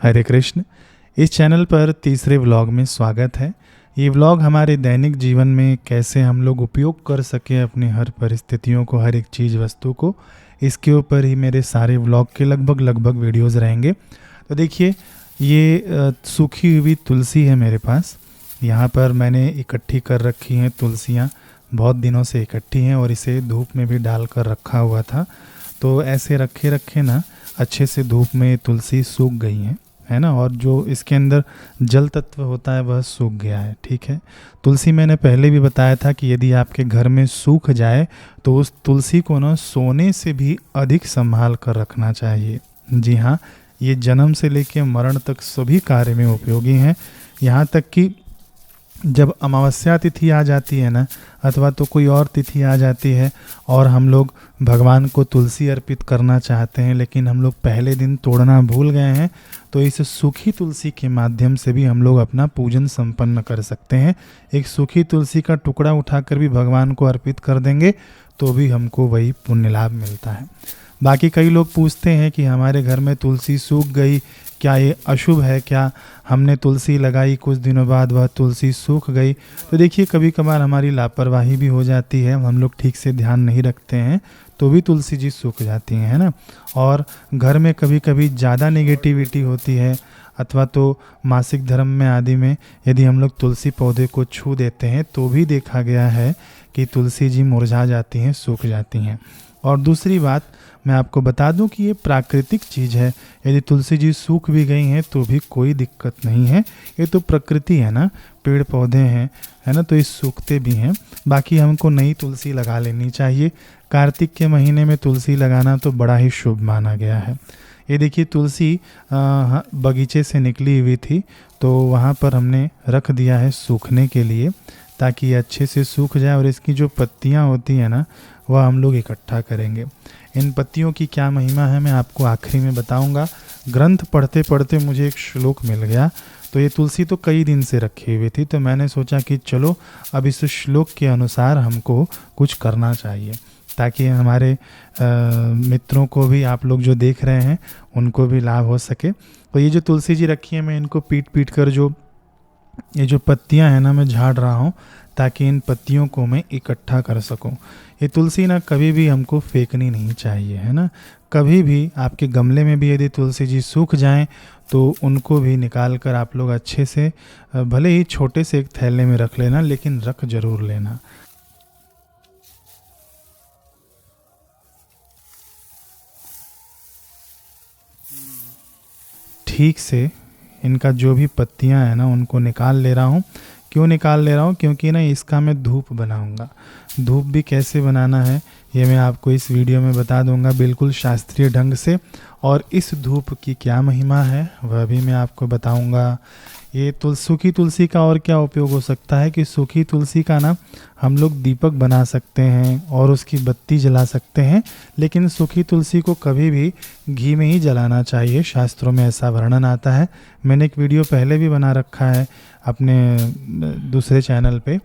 हरे कृष्ण। इस चैनल पर तीसरे व्लॉग में स्वागत है। ये व्लॉग हमारे दैनिक जीवन में कैसे हम लोग उपयोग कर सकें अपनी हर परिस्थितियों को, हर एक चीज़ वस्तु को, इसके ऊपर ही मेरे सारे व्लॉग के लगभग वीडियोज़ रहेंगे। तो देखिए, ये सूखी हुई तुलसी है मेरे पास। यहाँ पर मैंने इकट्ठी कर रखी हैं तुलसियाँ, बहुत दिनों से इकट्ठी हैं और इसे धूप में भी डाल कर रखा हुआ था। तो ऐसे रखे रखे ना अच्छे से धूप में तुलसी सूख गई हैं, है ना। और जो इसके अंदर जल तत्व होता है वह सूख गया है। ठीक है, तुलसी मैंने पहले भी बताया था कि यदि आपके घर में सूख जाए तो उस तुलसी को ना सोने से भी अधिक संभाल कर रखना चाहिए। जी हाँ, ये जन्म से लेकर मरण तक सभी कार्य में उपयोगी हैं। यहाँ तक कि जब अमावस्या तिथि आ जाती है ना, अथवा तो कोई और तिथि आ जाती है और हम लोग भगवान को तुलसी अर्पित करना चाहते हैं, लेकिन हम लोग पहले दिन तोड़ना भूल गए हैं, तो इस सूखी तुलसी के माध्यम से भी हम लोग अपना पूजन संपन्न कर सकते हैं। एक सूखी तुलसी का टुकड़ा उठाकर भी भगवान को अर्पित कर देंगे तो भी हमको वही पुण्य लाभ मिलता है। बाकी कई लोग पूछते हैं कि हमारे घर में तुलसी सूख गई, क्या ये अशुभ है? क्या हमने तुलसी लगाई, कुछ दिनों बाद वह तुलसी सूख गई? तो देखिए, कभी कभार हमारी लापरवाही भी हो जाती है, हम लोग ठीक से ध्यान नहीं रखते हैं तो भी तुलसी जी सूख जाती हैं, है ना। और घर में कभी कभी ज़्यादा नेगेटिविटी होती है, अथवा तो मासिक धर्म में आदि में यदि हम लोग तुलसी पौधे को छू देते हैं तो भी देखा गया है कि तुलसी जी मुरझा जाती हैं, सूख जाती हैं। और दूसरी बात मैं आपको बता दूं कि ये प्राकृतिक चीज़ है। यदि तुलसी जी सूख भी गई हैं तो भी कोई दिक्कत नहीं है, ये तो प्रकृति है ना, पेड़ पौधे हैं, है ना, तो ये सूखते भी हैं। बाकी हमको नई तुलसी लगा लेनी चाहिए। कार्तिक के महीने में तुलसी लगाना तो बड़ा ही शुभ माना गया है। ये देखिए, तुलसी बगीचे से निकली हुई थी तो वहाँ पर हमने रख दिया है सूखने के लिए, ताकि ये अच्छे से सूख जाए। और इसकी जो पत्तियाँ होती हैं ना, वह हम लोग इकट्ठा करेंगे। इन पत्तियों की क्या महिमा है मैं आपको आखिरी में बताऊंगा। ग्रंथ पढ़ते पढ़ते मुझे एक श्लोक मिल गया। तो ये तुलसी तो कई दिन से रखी हुई थी, तो मैंने सोचा कि चलो अब इस श्लोक के अनुसार हमको कुछ करना चाहिए, ताकि हमारे मित्रों को भी, आप लोग जो देख रहे हैं उनको भी लाभ हो सके। तो ये जो तुलसी जी रखी है, मैं इनको पीट पीट कर जो ये जो पत्तियां हैं ना, मैं झाड़ रहा हूँ ताकि इन पत्तियों को मैं इकट्ठा कर सकूं। ये तुलसी ना कभी भी हमको फेंकनी नहीं चाहिए, है ना। कभी भी आपके गमले में भी यदि तुलसी जी सूख जाएं तो उनको भी निकाल कर आप लोग अच्छे से, भले ही छोटे से एक थैले में रख लेना, लेकिन रख जरूर लेना। ठीक से इनका जो भी पत्तियां हैं ना उनको निकाल ले रहा हूँ। क्यों निकाल ले रहा हूँ? क्योंकि ना इसका मैं धूप बनाऊंगा। धूप भी कैसे बनाना है ये मैं आपको इस वीडियो में बता दूंगा, बिल्कुल शास्त्रीय ढंग से। और इस धूप की क्या महिमा है वह भी मैं आपको बताऊंगा। ये सूखी तुलसी का और क्या उपयोग हो सकता है कि सूखी तुलसी का ना हम लोग दीपक बना सकते हैं और उसकी बत्ती जला सकते हैं। लेकिन सूखी तुलसी को कभी भी घी में ही जलाना चाहिए, शास्त्रों में ऐसा वर्णन आता है। मैंने एक वीडियो पहले भी बना रखा है अपने दूसरे चैनल पे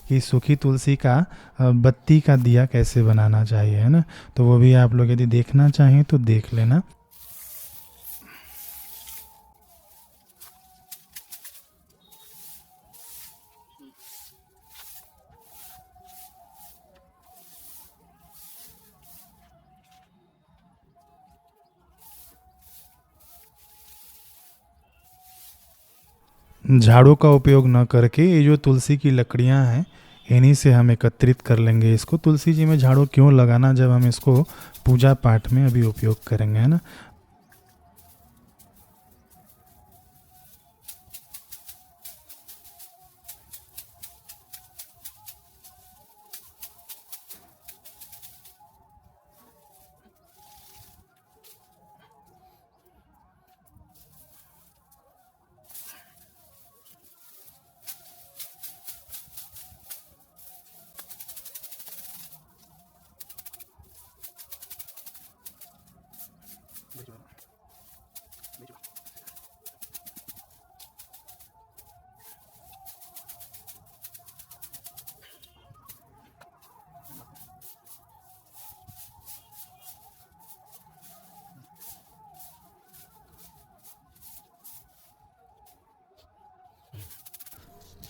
कि सूखी तुलसी का बत्ती का दिया कैसे बनाना चाहिए, है ना। तो वो भी आप लोग यदि देखना चाहें तो देख लेना। झाड़ू का उपयोग न करके ये जो तुलसी की लकड़ियां हैं इन्हीं से हम एकत्रित कर लेंगे इसको। तुलसी जी में झाड़ू क्यों लगाना जब हम इसको पूजा पाठ में अभी उपयोग करेंगे, है ना।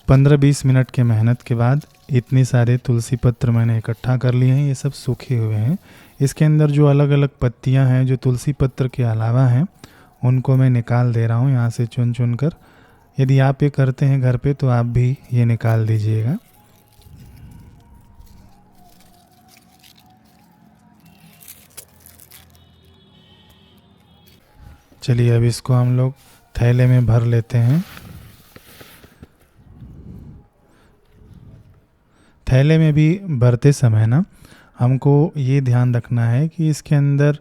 15-20 मिनट के मेहनत के बाद इतने सारे तुलसी पत्र मैंने इकट्ठा कर लिए हैं। ये सब सूखे हुए हैं। इसके अंदर जो अलग अलग पत्तियां हैं जो तुलसी पत्र के अलावा हैं उनको मैं निकाल दे रहा हूँ यहाँ से चुन चुन कर। यदि आप ये करते हैं घर पे तो आप भी ये निकाल दीजिएगा। चलिए अब इसको हम लोग थैले में भर लेते हैं। थैले में भी भरते समय ना हमको ये ध्यान रखना है कि इसके अंदर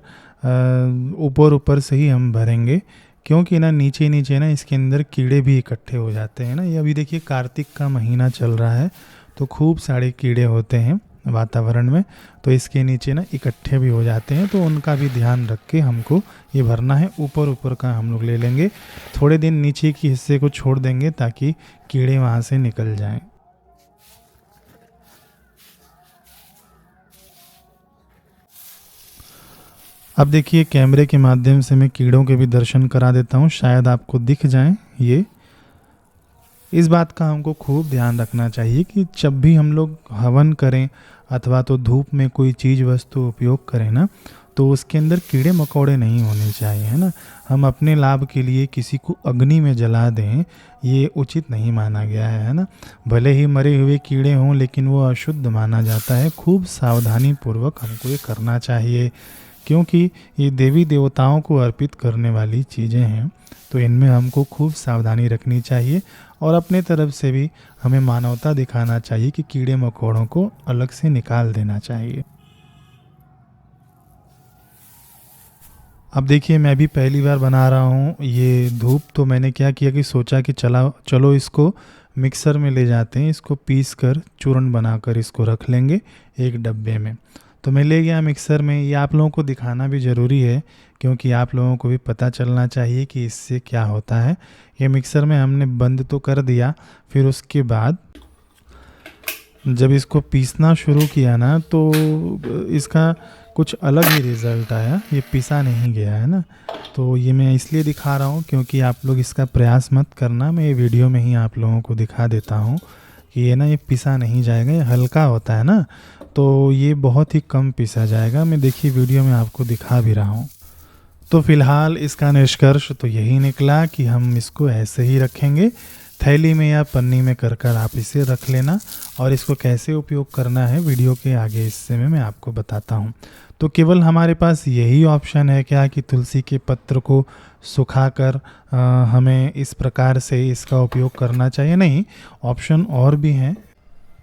ऊपर ऊपर से ही हम भरेंगे, क्योंकि ना नीचे नीचे ना इसके अंदर कीड़े भी इकट्ठे हो जाते हैं ना। ये अभी देखिए कार्तिक का महीना चल रहा है तो खूब सारे कीड़े होते हैं वातावरण में, तो इसके नीचे ना इकट्ठे भी हो जाते हैं। तो उनका भी ध्यान रख के हमको ये भरना है। ऊपर ऊपर का हम लोग ले लेंगे, थोड़े दिन नीचे के हिस्से को छोड़ देंगे ताकि कीड़े वहाँ से निकल जाएं। अब देखिए कैमरे के माध्यम से मैं कीड़ों के भी दर्शन करा देता हूँ, शायद आपको दिख जाएं ये। इस बात का हमको खूब ध्यान रखना चाहिए कि जब भी हम लोग हवन करें अथवा तो धूप में कोई चीज़ वस्तु उपयोग करें ना, तो उसके अंदर कीड़े मकोड़े नहीं होने चाहिए, है ना। हम अपने लाभ के लिए किसी को अग्नि में जला दें, ये उचित नहीं माना गया है ना। भले ही मरे हुए कीड़े हों लेकिन वो अशुद्ध माना जाता है। खूब सावधानी पूर्वक हमको ये करना चाहिए, क्योंकि ये देवी देवताओं को अर्पित करने वाली चीज़ें हैं। तो इनमें हमको खूब सावधानी रखनी चाहिए और अपने तरफ से भी हमें मानवता दिखाना चाहिए कि कीड़े मकोड़ों को अलग से निकाल देना चाहिए। अब देखिए मैं भी पहली बार बना रहा हूँ ये धूप, तो मैंने क्या किया कि सोचा कि चलो इसको मिक्सर में ले जाते हैं, इसको पीस कर चूर्ण बनाकर इसको रख लेंगे एक डब्बे में। तो मैं ले गया मिक्सर में। ये आप लोगों को दिखाना भी ज़रूरी है, क्योंकि आप लोगों को भी पता चलना चाहिए कि इससे क्या होता है। ये मिक्सर में हमने बंद तो कर दिया, फिर उसके बाद जब इसको पीसना शुरू किया ना तो इसका कुछ अलग ही रिज़ल्ट आया। ये पिसा नहीं गया है ना। तो ये मैं इसलिए दिखा रहा हूँ क्योंकि आप लोग इसका प्रयास मत करना, मैं ये वीडियो में ही आप लोगों को दिखा देता हूँ कि ये ना ये पिसा नहीं जाएगा। ये हल्का होता है ना, तो ये बहुत ही कम पिसा जाएगा। मैं देखिए वीडियो में आपको दिखा भी रहा हूँ। तो फिलहाल इसका निष्कर्ष तो यही निकला कि हम इसको ऐसे ही रखेंगे, थैली में या पन्नी में कर आप इसे रख लेना। और इसको कैसे उपयोग करना है वीडियो के आगे हिस्से में मैं आपको बताता हूँ। तो केवल हमारे पास यही ऑप्शन है क्या कि तुलसी के पत्र को सुखाकर हमें इस प्रकार से इसका उपयोग करना चाहिए? नहीं, ऑप्शन और भी हैं।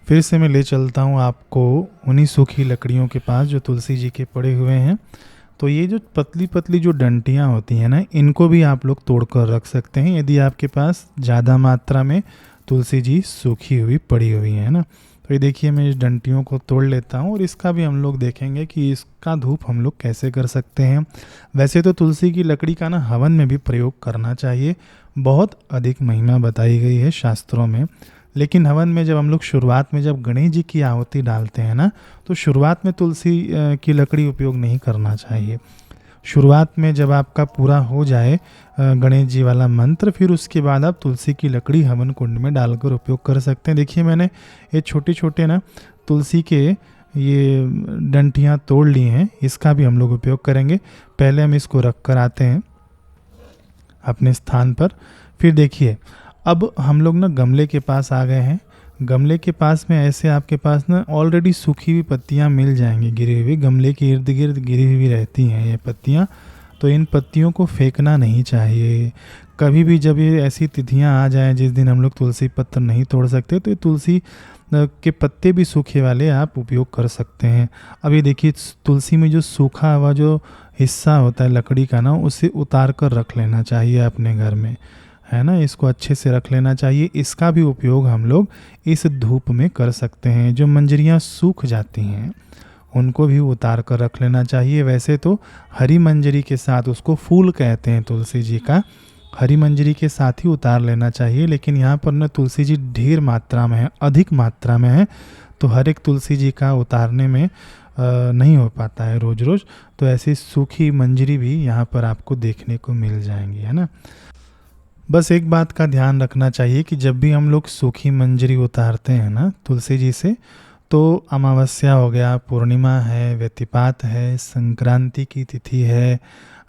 फिर से मैं ले चलता हूँ आपको उन्हीं सूखी लकड़ियों के पास जो तुलसी जी के पड़े हुए हैं। तो ये जो पतली पतली जो डंटियाँ होती हैं ना, इनको भी आप लोग तोड़कर रख सकते हैं यदि आपके पास ज़्यादा मात्रा में तुलसी जी सूखी हुई पड़ी हुई है ना। तो ये देखिए मैं इस डंटियों को तोड़ लेता हूँ और इसका भी हम लोग देखेंगे कि इसका धूप हम लोग कैसे कर सकते हैं। वैसे तो तुलसी की लकड़ी का ना हवन में भी प्रयोग करना चाहिए, बहुत अधिक महिमा बताई गई है शास्त्रों में। लेकिन हवन में जब हम लोग शुरुआत में जब गणेश जी की आहुति डालते हैं ना, तो शुरुआत में तुलसी की लकड़ी उपयोग नहीं करना चाहिए। शुरुआत में जब आपका पूरा हो जाए गणेश जी वाला मंत्र, फिर उसके बाद आप तुलसी की लकड़ी हवन कुंड में डालकर उपयोग कर सकते हैं। देखिए मैंने ये छोटे छोटे ना तुलसी के ये डंटियाँ तोड़ ली हैं, इसका भी हम लोग उपयोग करेंगे। पहले हम इसको रख कर आते हैं अपने स्थान पर। फिर देखिए अब हम लोग ना गमले के पास आ गए हैं। गमले के पास में ऐसे आपके पास ना ऑलरेडी सूखी हुई पत्तियां मिल जाएंगी गिरी हुई, गमले के इर्द गिर्द गिरी हुई रहती हैं ये पत्तियां। तो इन पत्तियों को फेंकना नहीं चाहिए। कभी भी जब ये ऐसी तिथियां आ जाएं जिस दिन हम लोग तुलसी पत्र नहीं तोड़ सकते, तो ये तुलसी के पत्ते भी सूखे वाले आप उपयोग कर सकते हैं। अब ये देखिए तुलसी में जो सूखा हुआ जो हिस्सा होता है लकड़ी का ना, उसे उतार कर रख लेना चाहिए अपने घर में, है ना। इसको अच्छे से रख लेना चाहिए। इसका भी उपयोग हम लोग इस धूप में कर सकते हैं। जो मंजरियाँ सूख जाती हैं उनको भी उतार कर रख लेना चाहिए। वैसे तो हरी मंजरी के साथ, उसको फूल कहते हैं तुलसी जी का, हरी मंजरी के साथ ही उतार लेना चाहिए। लेकिन यहाँ पर ना तुलसी जी ढेर मात्रा में है, अधिक मात्रा में है, तो हर एक तुलसी जी का उतारने में नहीं हो पाता है रोज़ रोज़। तो ऐसी सूखी मंजरी भी यहाँ पर आपको देखने को मिल जाएंगी, है ना। बस एक बात का ध्यान रखना चाहिए कि जब भी हम लोग सूखी मंजरी उतारते हैं ना तुलसी जी से, तो अमावस्या हो गया, पूर्णिमा है, व्यतिपात है, संक्रांति की तिथि है,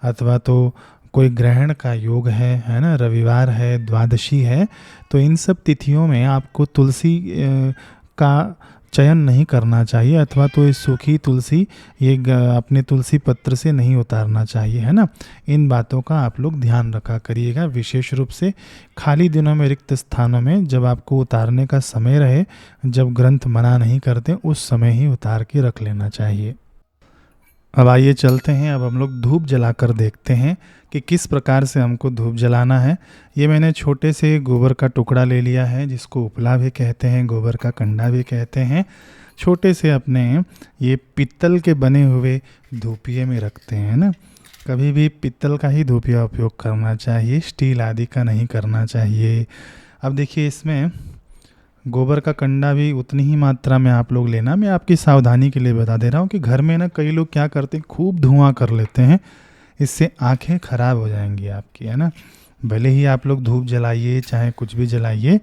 अथवा तो कोई ग्रहण का योग है ना, रविवार है, द्वादशी है, तो इन सब तिथियों में आपको तुलसी का चयन नहीं करना चाहिए, अथवा तो इस सूखी तुलसी अपने तुलसी पत्र से नहीं उतारना चाहिए, है ना। इन बातों का आप लोग ध्यान रखा करिएगा, विशेष रूप से खाली दिनों में, रिक्त स्थानों में, जब आपको उतारने का समय रहे, जब ग्रंथ मना नहीं करते, उस समय ही उतार के रख लेना चाहिए। अब आइए चलते हैं, अब हम लोग धूप जलाकर देखते हैं कि किस प्रकार से हमको धूप जलाना है। ये मैंने छोटे से गोबर का टुकड़ा ले लिया है, जिसको उपला भी कहते हैं, गोबर का कंडा भी कहते हैं। छोटे से अपने ये पित्तल के बने हुए धूपिये में रखते हैं ना। कभी भी पित्तल का ही धूपिया उपयोग करना चाहिए, स्टील आदि का नहीं करना चाहिए। अब देखिए, इसमें गोबर का कंडा भी उतनी ही मात्रा में आप लोग लेना। मैं आपकी सावधानी के लिए बता दे रहा हूँ कि घर में ना कई लोग क्या करते हैं, खूब धुआं कर लेते हैं, इससे आंखें खराब हो जाएंगी आपकी, है ना। भले ही आप लोग धूप जलाइए चाहे कुछ भी जलाइए,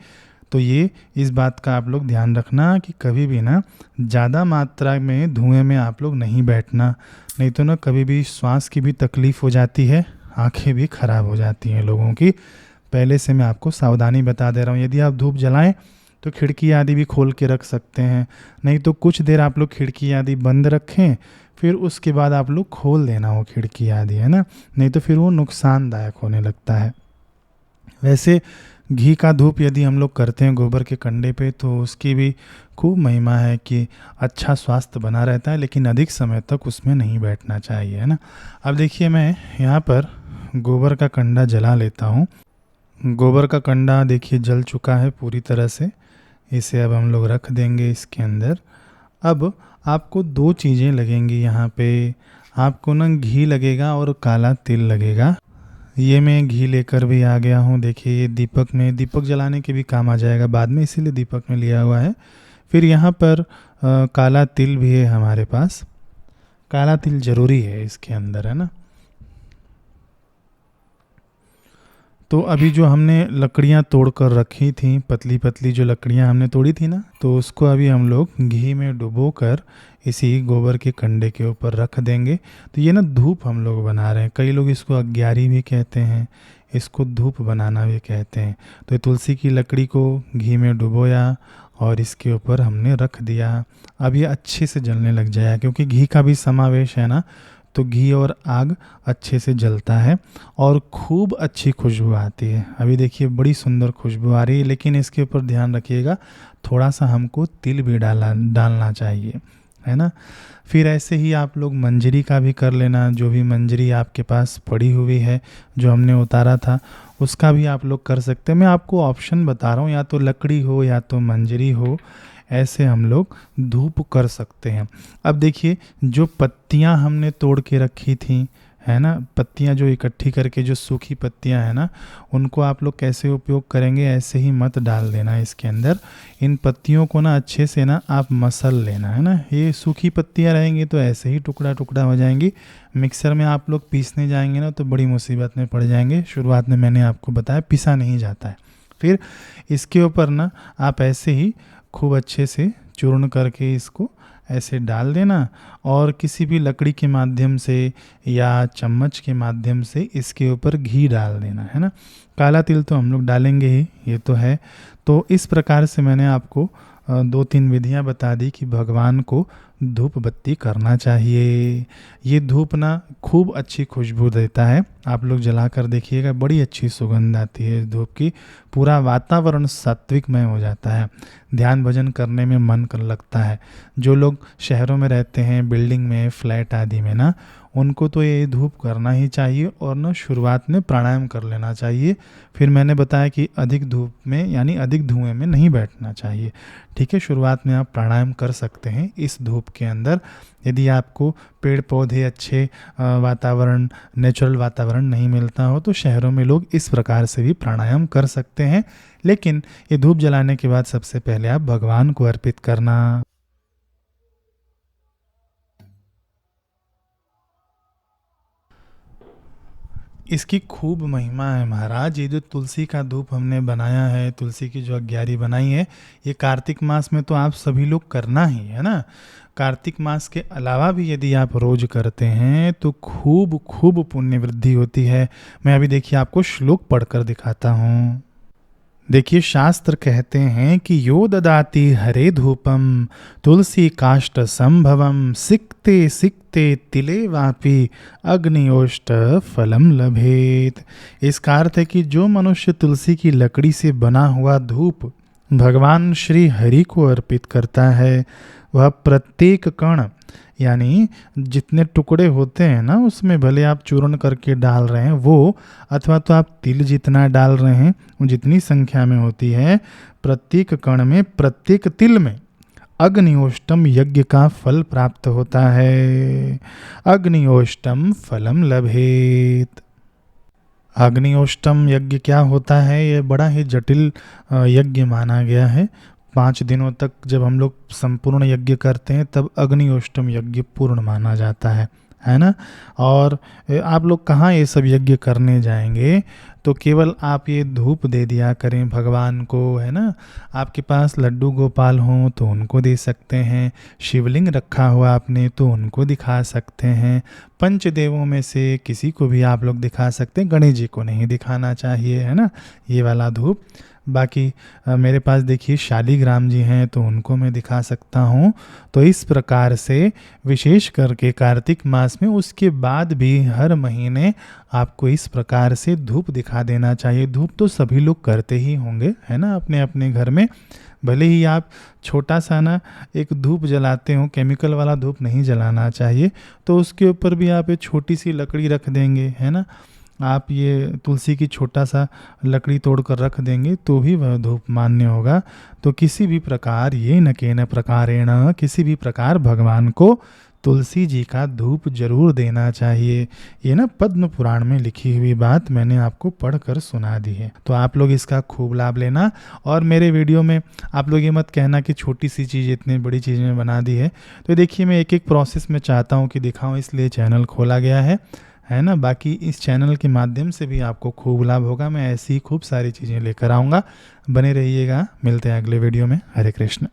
तो ये इस बात का आप लोग ध्यान रखना कि कभी भी ना ज़्यादा मात्रा में धुएं में आप लोग नहीं बैठना, नहीं तो ना कभी भी श्वास की भी तकलीफ़ हो जाती है, आंखें भी खराब हो जाती हैं लोगों की। पहले से मैं आपको सावधानी बता दे रहा हूँ। यदि आप धूप जलाएं तो खिड़की आदि भी खोल के रख सकते हैं, नहीं तो कुछ देर आप लोग खिड़की आदि बंद रखें, फिर उसके बाद आप लोग खोल देना वो खिड़की आदि, है ना, नहीं तो फिर वो नुकसानदायक होने लगता है। वैसे घी का धूप यदि हम लोग करते हैं गोबर के कंडे पे, तो उसकी भी खूब महिमा है कि अच्छा स्वास्थ्य बना रहता है, लेकिन अधिक समय तक उसमें नहीं बैठना चाहिए, है ना। अब देखिए, मैं यहाँ पर गोबर का कंडा जला लेता हूँ। गोबर का कंडा देखिए जल चुका है पूरी तरह से। इसे अब हम लोग रख देंगे इसके अंदर। अब आपको दो चीज़ें लगेंगी यहाँ पे, आपको ना घी लगेगा और काला तिल लगेगा। ये मैं घी लेकर भी आ गया हूँ। देखिए, ये दीपक में, दीपक जलाने के भी काम आ जाएगा बाद में, इसीलिए दीपक में लिया हुआ है। फिर यहाँ पर काला तिल भी है हमारे पास। काला तिल ज़रूरी है इसके अंदर, है ना। तो अभी जो हमने लकड़ियाँ तोड़ कर रखी थी, पतली पतली जो लकड़ियाँ हमने तोड़ी थी ना, तो उसको अभी हम लोग घी में डुबो कर इसी गोबर के कंडे के ऊपर रख देंगे। तो ये ना धूप हम लोग बना रहे हैं। कई लोग इसको अग्यारी भी कहते हैं, इसको धूप बनाना भी कहते हैं। तो तुलसी की लकड़ी को घी में डुबोया और इसके ऊपर हमने रख दिया। अब ये अच्छे से जलने लग जाएगा, क्योंकि घी का भी समावेश है ना, तो घी और आग अच्छे से जलता है और खूब अच्छी खुशबू आती है। अभी देखिए बड़ी सुंदर खुशबू आ रही है, लेकिन इसके ऊपर ध्यान रखिएगा, थोड़ा सा हमको तिल भी डालना चाहिए, है ना। फिर ऐसे ही आप लोग मंजरी का भी कर लेना। जो भी मंजरी आपके पास पड़ी हुई है, जो हमने उतारा था, उसका भी आप लोग कर सकते हैं। मैं आपको ऑप्शन बता रहा हूँ, या तो लकड़ी हो या तो मंजरी हो, ऐसे हम लोग धूप कर सकते हैं। अब देखिए, जो पत्तियां हमने तोड़ के रखी थी, है ना, पत्तियां जो इकट्ठी करके, जो सूखी पत्तियां हैं ना, उनको आप लोग कैसे उपयोग करेंगे, ऐसे ही मत डाल देना इसके अंदर। इन पत्तियों को ना अच्छे से ना आप मसल लेना, है ना। ये सूखी पत्तियां रहेंगी तो ऐसे ही टुकड़ा टुकड़ा हो जाएंगी। मिक्सर में आप लोग पीसने जाएंगे ना तो बड़ी मुसीबत में पड़ जाएंगे। शुरुआत में मैंने आपको बताया पिसा नहीं जाता है। फिर इसके ऊपर ना आप ऐसे ही खूब अच्छे से चूर्ण करके इसको ऐसे डाल देना, और किसी भी लकड़ी के माध्यम से या चम्मच के माध्यम से इसके ऊपर घी डाल देना, है ना। काला तिल तो हम लोग डालेंगे ही, ये तो है। तो इस प्रकार से मैंने आपको दो तीन विधियां बता दी कि भगवान को धूप बत्ती करना चाहिए। ये धूप ना खूब अच्छी खुशबू देता है, आप लोग जला कर देखिएगा, बड़ी अच्छी सुगंध आती है इस धूप की। पूरा वातावरण सात्विकमय हो जाता है, ध्यान भजन करने में मन कर लगता है। जो लोग शहरों में रहते हैं, बिल्डिंग में, फ्लैट आदि में ना, उनको तो ये धूप करना ही चाहिए, और ना शुरुआत में प्राणायाम कर लेना चाहिए। फिर मैंने बताया कि अधिक धूप में यानी अधिक धुएं में नहीं बैठना चाहिए, ठीक है। शुरुआत में आप प्राणायाम कर सकते हैं इस धूप के अंदर। यदि आपको पेड़ पौधे, अच्छे वातावरण, नेचुरल वातावरण नहीं मिलता हो, तो शहरों में लोग इस प्रकार से भी प्राणायाम कर सकते हैं। लेकिन ये धूप जलाने के बाद सबसे पहले आप भगवान को अर्पित करना। इसकी खूब महिमा है महाराज। ये जो तुलसी का धूप हमने बनाया है, तुलसी की जो अग्यारी बनाई है, ये कार्तिक मास में तो आप सभी लोग करना ही है ना। कार्तिक मास के अलावा भी यदि आप रोज करते हैं तो खूब खूब पुण्य वृद्धि होती है। मैं अभी देखिए आपको श्लोक पढ़कर दिखाता हूँ। देखिए शास्त्र कहते हैं कि यो ददाति हरे धूपम तुलसी काष्ठ संभवम सिक्ते सिक्ते तिले वापि अग्नियोष्ट फलम लभेत। इसका अर्थ है कि जो मनुष्य तुलसी की लकड़ी से बना हुआ धूप भगवान श्री हरि को अर्पित करता है, वह प्रत्येक कण यानी जितने टुकड़े होते हैं ना, उसमें भले आप चूर्ण करके डाल रहे हैं वो, अथवा तो आप तिल जितना डाल रहे हैं वो जितनी संख्या में होती है, प्रत्येक कण में प्रत्येक तिल में अग्नियोष्टम यज्ञ का फल प्राप्त होता है। अग्नियोष्टम फलम लभेत। अग्नियोष्टम यज्ञ क्या होता है? ये बड़ा ही जटिल यज्ञ माना गया है। 5 दिनों तक जब हम लोग संपूर्ण यज्ञ करते हैं तब अग्नियोष्टम यज्ञ पूर्ण माना जाता है ना। और आप लोग कहाँ ये सब यज्ञ करने जाएंगे, तो केवल आप ये धूप दे दिया करें भगवान को, है ना। आपके पास लड्डू गोपाल हों तो उनको दे सकते हैं, शिवलिंग रखा हुआ आपने तो उनको दिखा सकते हैं, पंचदेवों में से किसी को भी आप लोग दिखा सकते हैं, गणेश जी को नहीं दिखाना चाहिए, है ना, ये वाला धूप। बाकी मेरे पास देखिए शालीग्राम जी हैं तो उनको मैं दिखा सकता हूँ। तो इस प्रकार से विशेष करके कार्तिक मास में, उसके बाद भी हर महीने आपको इस प्रकार से धूप दिखा देना चाहिए। धूप तो सभी लोग करते ही होंगे, है ना, अपने अपने घर में। भले ही आप छोटा सा ना एक धूप जलाते हो, केमिकल वाला धूप नहीं जलाना चाहिए, तो उसके ऊपर भी आप एक छोटी सी लकड़ी रख देंगे, है ना। आप ये तुलसी की छोटा सा लकड़ी तोड़कर रख देंगे तो भी वह धूप मान्य होगा। तो किसी भी प्रकार ये न केन प्रकारेण, किसी भी प्रकार भगवान को तुलसी जी का धूप जरूर देना चाहिए। ये ना पद्म पुराण में लिखी हुई बात मैंने आपको पढ़कर सुना दी है। तो आप लोग इसका खूब लाभ लेना। और मेरे वीडियो में आप लोग ये मत कहना कि छोटी सी चीज़ इतनी बड़ी चीज़ में बना दी है। तो देखिए मैं एक एक प्रोसेस में चाहता हूँ कि दिखाऊँ, इसलिए चैनल खोला गया है ना। बाकी इस चैनल के माध्यम से भी आपको खूब लाभ होगा। मैं ऐसी ही खूब सारी चीज़ें लेकर आऊँगा, बने रहिएगा। मिलते हैं अगले वीडियो में। हरे कृष्ण।